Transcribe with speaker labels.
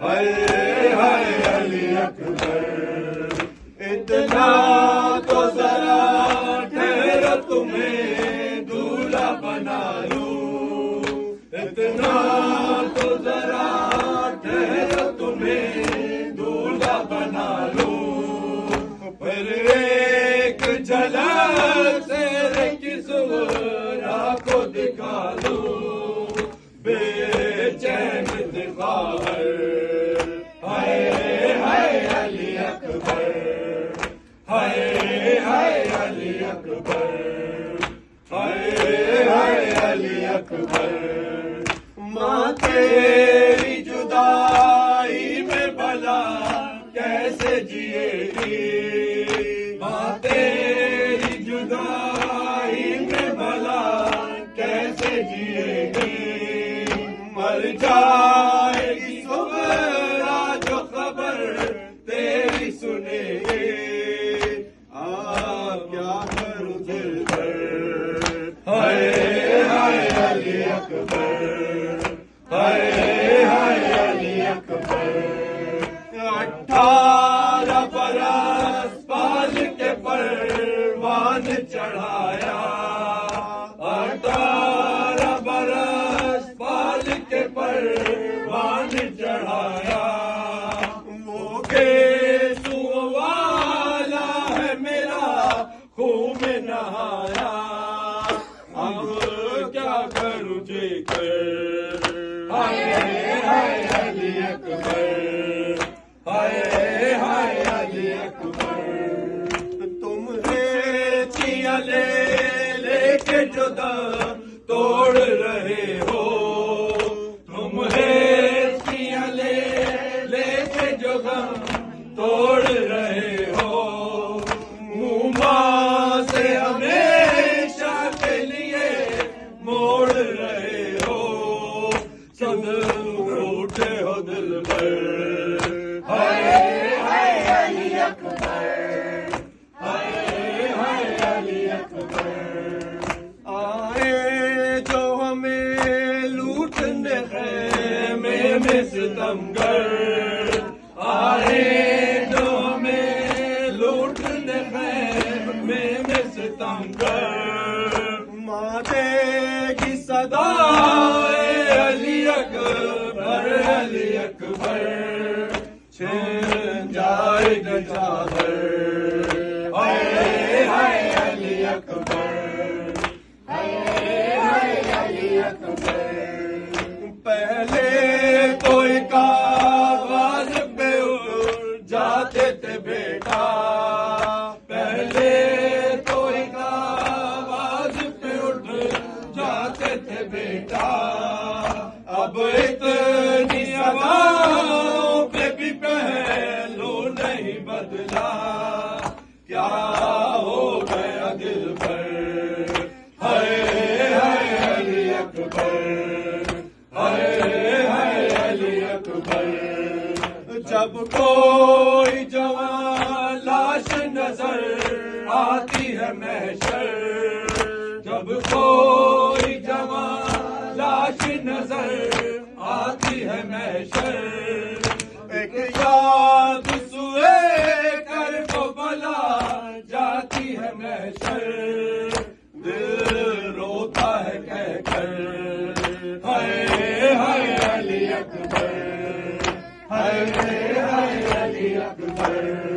Speaker 1: ہائے ہائے علی اکبر، اتنا تو ذرا ٹھہرو تمہیں دولہا بنا لوں، اتنا تو ذرا ٹھہرو تمہیں دولہا بنا لوں، پھر ایک جھلک تیرے کی زہرا کو دکھا لوں، بے چین دفاعر، ہائے ہائے علی اکبر، ہائے ہائے علی اکبر، ہائے ہائے علی اکبر، ماں تیری جدائی میں بھلا کیسے جیے گی، ماں تیری جدائی میں بھلا کیسے جیے گی، مر جائے گی صغرا جو خبر تیری سنے گی، کیا کروں دل پر، ہائے ہائے علی اکبر، ہائے ہائے علی اکبر، 18 برس پال کے پروان چڑھایا، 18 برس پال کے پروان چڑھایا، وہ گیسو والا ہے میرا خون میں نہایا، اب کیا کروں جی کر، ہائے ہائے علی اکبر، ہائے ہائے علی اکبر، تمہیں چیاں لے لے کے جو دم توڑ رہے ہو، تمہیں چیاں لے لے کے جو دم توڑ رہے ہو، منہ سے ہمیشہ کے لیے موڑ رہے ہو، سب روٹے ہو دل پر، ہائے ہائے علی اکبر، ہائے ہائے علی اکبر، آئے جو ہمیں لوٹنے خیمے میں ستمگر، آئے جو ہمیں لوٹنے خیمے میں ستمگر، ماں دے گی صدا علی اکبر، علی اکبر، چھن جائے گا چادر، ہائے ہائے علی اکبر، ہائے ہائے علی اکبر، پہلے تو ایک آواز پہ اٹھ جاتے تھے بیٹا، پہلے تو ایک آواز پہ اٹھ جاتے تھے بیٹا، اب اتنی آوازوں پہ بھی پہلو نہیں بدلا، کیا ہو گیا دل پر، ہائے ہائے علی اکبر، ہائے ہائے علی اکبر، جب کوئی جوان لاش نظر آتی ہے محشر، جب کوئی جوان لاش نظر آتی ہے محشر، ایک یاد سوئے کر کو بلا جاتی ہے محشر، دل روتا ہے کہہ کر، ہائے ہائے علی اکبر، ہائے ہائے علی اکبر،